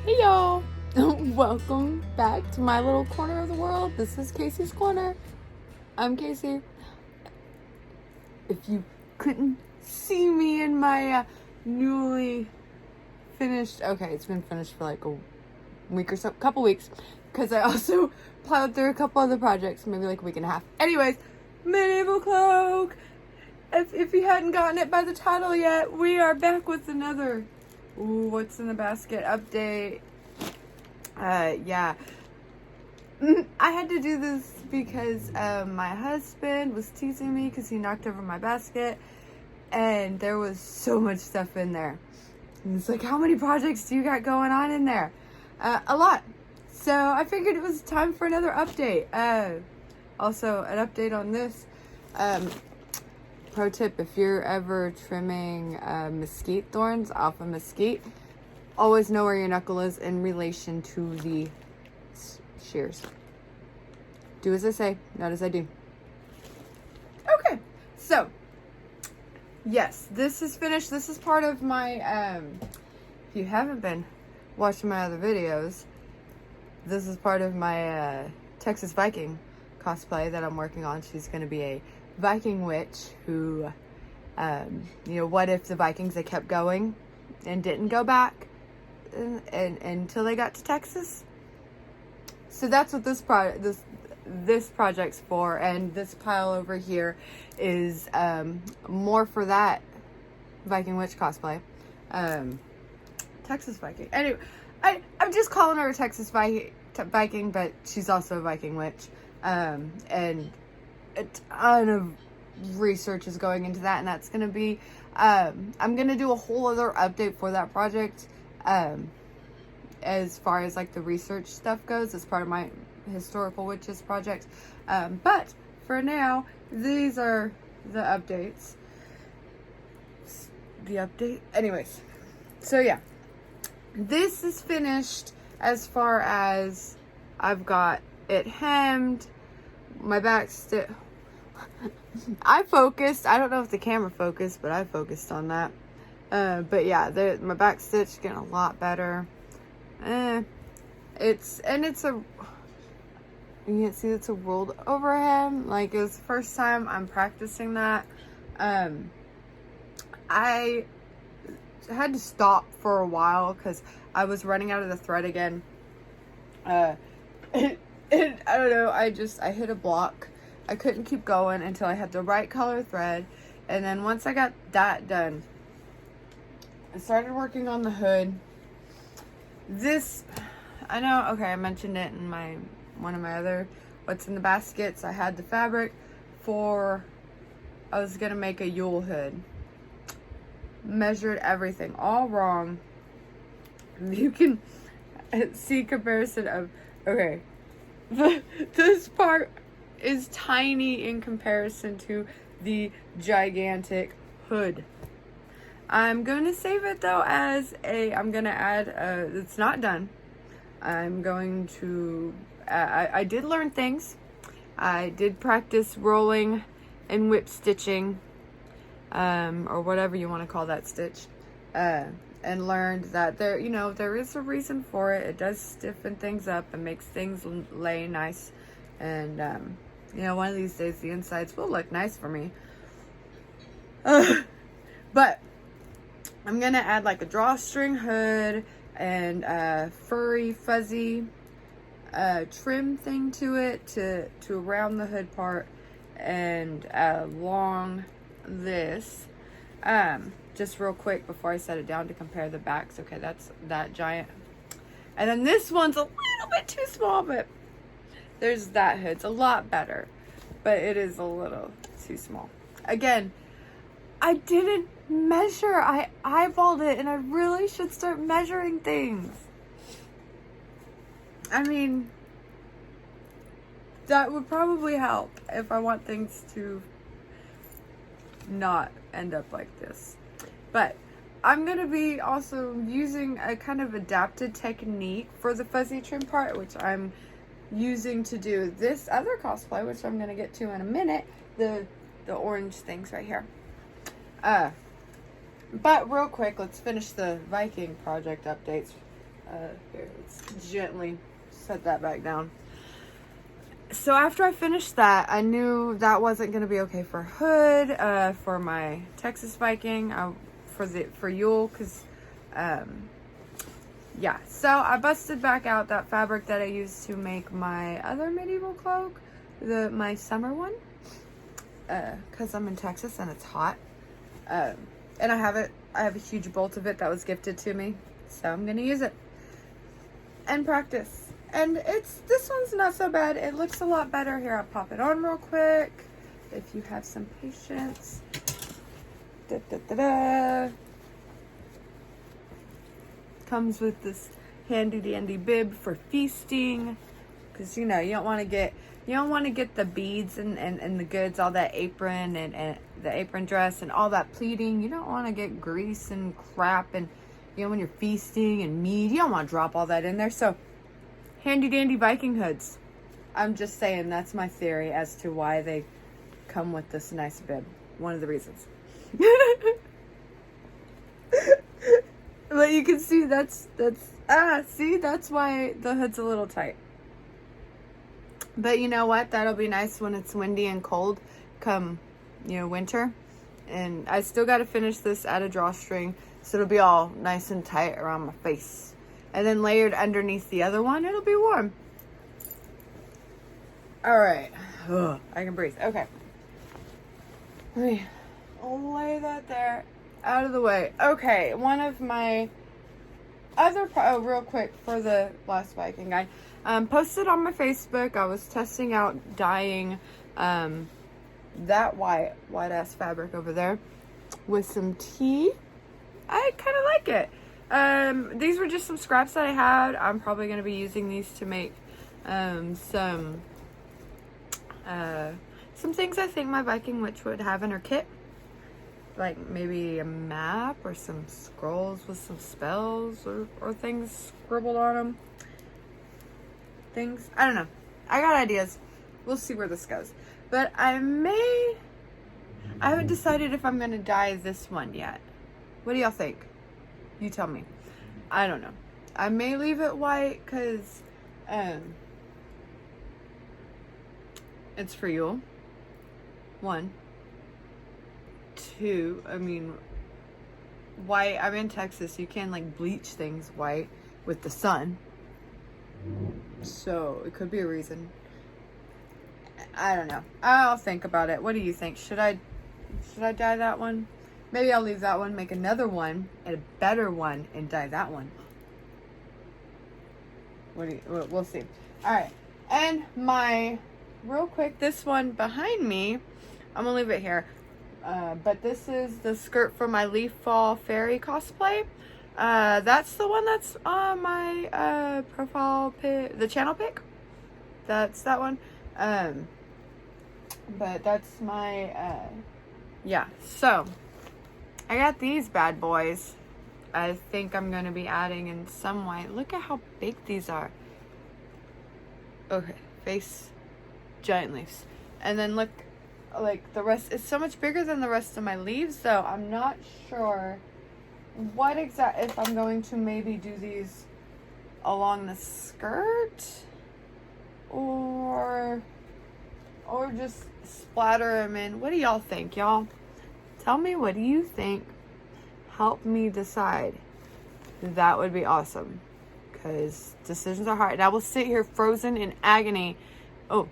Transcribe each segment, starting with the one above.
Hey y'all! Welcome back to my little corner of the world. This is Casey's Corner. I'm Casey. If you couldn't see me in my newly finished, okay, it's been finished for like a week or so, couple weeks, because I also plowed through a couple other projects, maybe like a week and a half. Anyways, Medieval Cloak! If you hadn't gotten it by the title yet, we are back with another what's in the basket update. Yeah. I had to do this because my husband was teasing me because he knocked over my basket and there was so much stuff in there. And it's like, how many projects do you got going on in there? A lot. So I figured it was time for another update. Also, an update on this. Pro tip, if you're ever trimming mesquite thorns off a mesquite, always know where your knuckle is in relation to the shears. Do as I say, not as I do. Okay, so, yes, this is finished. This is part of my, if you haven't been watching my other videos, this is part of my Texas Viking cosplay that I'm working on. She's going to be a Viking witch who, what if the Vikings, they kept going and didn't go back and until they got to Texas? So that's what this project's for, and this pile over here is more for that Viking witch cosplay. Texas Viking. Anyway, I'm just calling her a Texas Viking, but she's also a Viking witch. And a ton of research is going into that, and that's going to be I'm going to do a whole other update for that project as far as like the research stuff goes as part of my historical witches project, but for now these are the updates. Anyways, so yeah, this is finished as far as I've got it hemmed. My back stitch, I focused. I don't know if the camera focused, but I focused on that. But yeah, my back stitch getting a lot better. It's a, you can see it's a rolled over hem. Like, it was the first time I'm practicing that. I had to stop for a while because I was running out of the thread again. I don't know, I hit a block. I couldn't keep going until I had the right color thread. And then once I got that done, I started working on the hood. This, I know, okay, I mentioned it in one of my other what's in the baskets. I had the fabric for, I was going to make a Yule hood. Measured everything all wrong. You can see comparison of, okay, this part is tiny in comparison to the gigantic hood. I'm going to save it though as I'm going to add, it's not done. I'm going to, I did learn things. I did practice rolling and whip stitching, or whatever you want to call that stitch. And learned that there is a reason for it. It does stiffen things up and makes things lay nice. And, one of these days the insides will look nice for me. But I'm going to add like a drawstring hood and a furry, fuzzy trim thing to it to around the hood part and along this. Just real quick before I set it down to compare the backs. Okay, that's that giant. And then this one's a little bit too small, but there's that hood. It's a lot better, but it is a little too small. Again, I didn't measure. I eyeballed it, and I really should start measuring things. I mean, that would probably help if I want things to not end up like this. But I'm going to be also using a kind of adapted technique for the fuzzy trim part, which I'm using to do this other cosplay, which I'm going to get to in a minute, the orange things right here. But real quick, let's finish the Viking project updates. Here, let's gently set that back down. So after I finished that, I knew that wasn't going to be okay for hood, for my Texas Viking, for Yule, because, yeah. So I busted back out that fabric that I used to make my other medieval cloak, my summer one, because I'm in Texas and it's hot. And I have a huge bolt of it that was gifted to me, so I'm going to use it and practice. And this one's not so bad. It looks a lot better. Here, I'll pop it on real quick if you have some patience. Da, da, da, da. Comes with this handy dandy bib for feasting, because you don't want to get the beads and the goods, all that apron and the apron dress and all that pleating. You don't want to get grease and crap, and when you're feasting and mead, you don't want to drop all that in there. So handy dandy Viking hoods. I'm just saying, that's my theory as to why they come with this nice bib. One of the reasons. But you can see that's why the hood's a little tight. But you know what? That'll be nice when it's windy and cold come, winter. And I still got to finish this at a drawstring, so it'll be all nice and tight around my face. And then layered underneath the other one, it'll be warm. All right. Ugh, I can breathe. Okay. Let me lay that there out of the way. Okay, one of my other, real quick for the last Viking guy, posted on my Facebook. I was testing out dyeing that white ass fabric over there with some tea. I kind of like it. These were just some scraps that I had. I'm probably going to be using these to make some things I think my Viking witch would have in her kit. Like maybe a map or some scrolls with some spells or things scribbled on them. Things. I don't know. I got ideas. We'll see where this goes. But I haven't decided if I'm going to dye this one yet. What do y'all think? You tell me. I don't know. I may leave it white because it's for Yule. 1. 2, I mean, white. I'm in Texas. You can bleach things white with the sun. So it could be a reason. I don't know. I'll think about it. What do you think? Should I dye that one? Maybe I'll leave that one, make another one, and a better one, and dye that one. We'll see. All right. And real quick, this one behind me, I'm going to leave it here. But this is the skirt for my Leaf Fall Fairy cosplay. That's the one that's on my profile pic, the channel pic. That's that one. But that's my, yeah. So I got these bad boys. I think I'm going to be adding in some white. Look at how big these are. Okay, face, giant leaves. And then look, the rest, it's so much bigger than the rest of my leaves, though. I'm not sure if I'm going to maybe do these along the skirt or just splatter them in. What do y'all think, y'all? Tell me, what do you think? Help me decide. That would be awesome. Because decisions are hard. And I will sit here frozen in agony. Oh,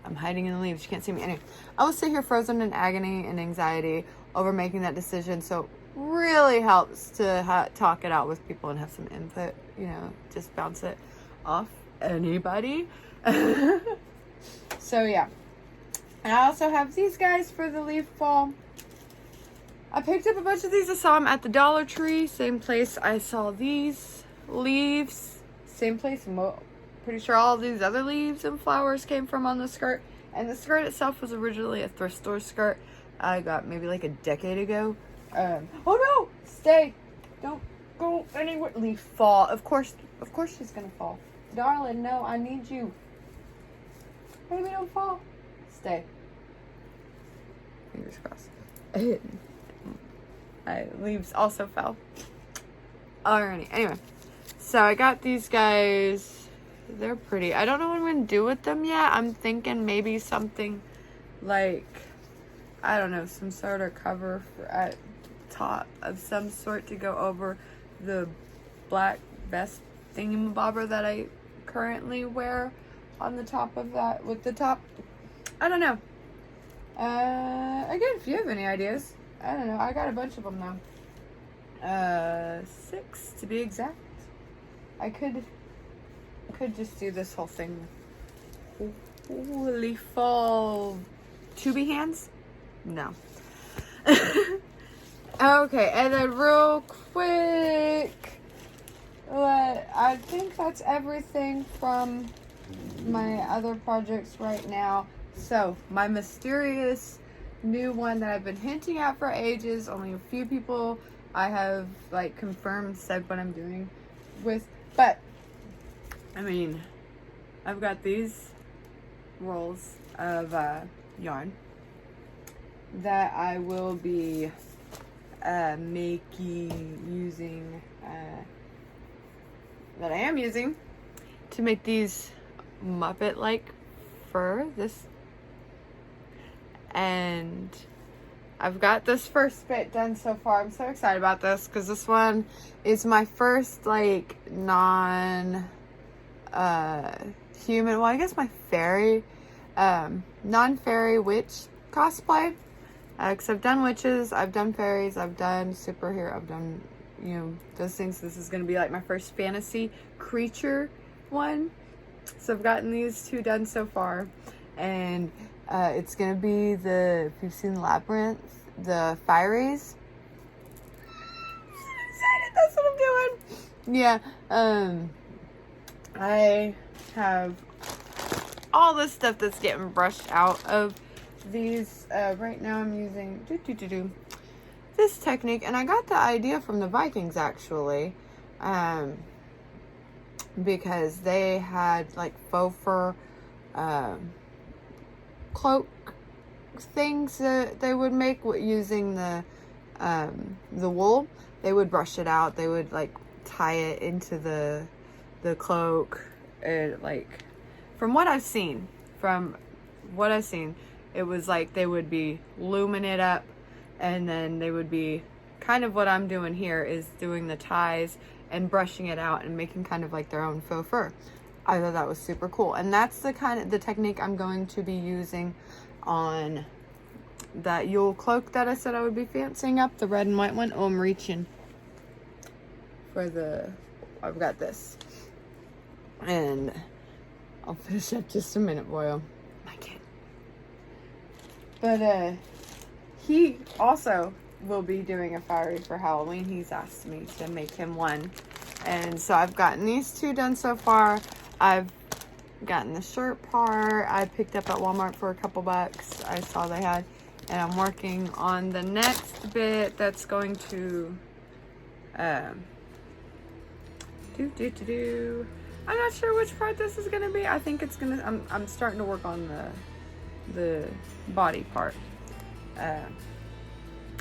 I'm hiding in the leaves. You can't see me. Anyway, I will sit here frozen in agony and anxiety over making that decision. So it really helps to talk it out with people and have some input. Just bounce it off anybody. So, yeah. And I also have these guys for the leaf fall. I picked up a bunch of these. I saw them at the Dollar Tree. Same place I saw these leaves. Same place. Pretty sure all of these other leaves and flowers came from on the skirt. And the skirt itself was originally a thrift store skirt I got maybe a decade ago. Oh no! Stay! Don't go anywhere. Leaf fall. Of course she's gonna fall. Darling, no, I need you. Baby, don't fall. Stay. Fingers crossed. Leaves also fell. Alrighty. Anyway, So I got these guys. They're pretty. I don't know what I'm going to do with them yet. I'm thinking maybe something like, I don't know, some sort of cover at top of some sort to go over the black vest thingamabobber that I currently wear on the top of that with the top. I don't know. Again, if you have any ideas, I don't know. I got a bunch of them now. 6 to be exact. I could just do this whole thing. Holy fall. 2B hands? No. Okay, and then real quick, I think that's everything from my other projects right now. So, my mysterious new one that I've been hinting at for ages, only a few people I have like confirmed said what I'm doing with, but I mean, I've got these rolls of yarn that I will be using that I am using to make these Muppet like fur. And I've got this first bit done so far. I'm so excited about this because this one is my first like non-human, well, I guess my fairy, non-fairy witch cosplay. Because I've done witches, I've done fairies, I've done superhero, I've done, you know, those things. This is going to be like my first fantasy creature one. So I've gotten these 2 done so far. And it's going to be if you've seen Labyrinth, the Fireys. I'm excited, that's what I'm doing. Yeah, I have all this stuff that's getting brushed out of these. Right now I'm using this technique, and I got the idea from the Vikings actually, because they had like faux fur cloak things that they would make using the wool. They would brush it out, they would like tie it into the cloak, and like from what I've seen, it was like they would be looming it up, and then they would be kind of what I'm doing here is doing the ties and brushing it out and making kind of like their own faux fur. I thought that was super cool. And that's the technique I'm going to be using on that Yule cloak that I said I would be fancying up, the red and white one. Oh, I'm reaching for I've got this. And I'll finish up just a minute, boyo. My kid. But he also will be doing a fiery for Halloween. He's asked me to make him one. And so I've gotten these 2 done so far. I've gotten the shirt part I picked up at Walmart for a couple bucks. I saw they had. And I'm working on the next bit that's going to I'm not sure which part this is going to be. I think it's going to, I'm starting to work on the body part.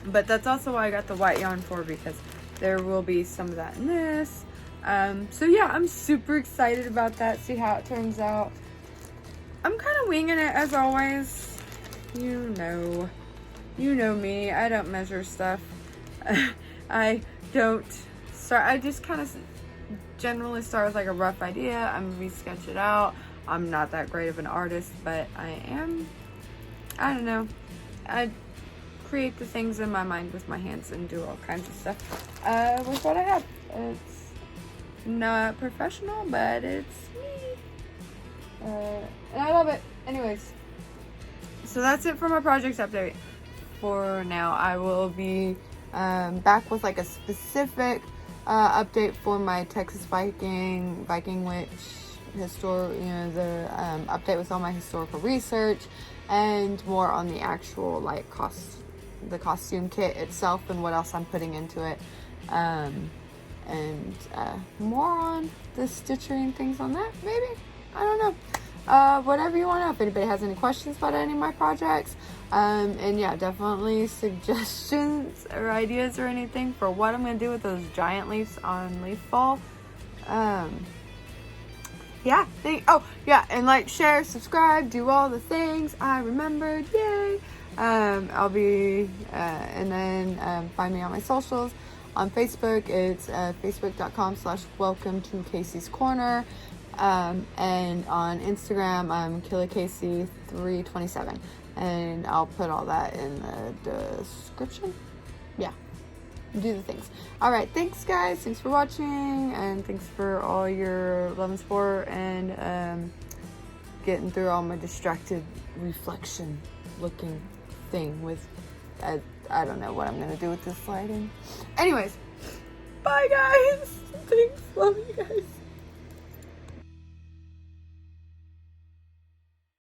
But that's also why I got the white yarn for, because there will be some of that in this. So yeah, I'm super excited about that. See how it turns out. I'm kind of winging it as always. You know me. I don't measure stuff. I just kind of generally start with like a rough idea. I'm gonna sketch it out. I'm not that great of an artist, but I don't know. I create the things in my mind with my hands and do all kinds of stuff with what I have. It's not professional, but it's me. And I love it. Anyways, so that's it for my projects update. For now, I will be back with like a specific update for my Texas Viking Witch the update with all my historical research, and more on the actual like the costume kit itself and what else I'm putting into it, and more on the stitchery and things on that, maybe. I don't know. Whatever you want to know. If anybody has any questions about any of my projects, and yeah, definitely suggestions or ideas or anything for what I'm going to do with those giant leaves on leaf fall, Yeah, oh yeah, and like, share, subscribe, do all the things I remembered. Yay! I'll be and then find me on my socials. On Facebook, it's facebook.com/welcome to Casey's Corner, and on Instagram, I'm KillerCasey327, and I'll put all that in the description. Yeah, do the things. All right, thanks guys, thanks for watching, and thanks for all your love and support, and getting through all my distracted reflection looking thing with I don't know what I'm gonna do with this lighting. Anyways, bye guys. Thanks, love you guys.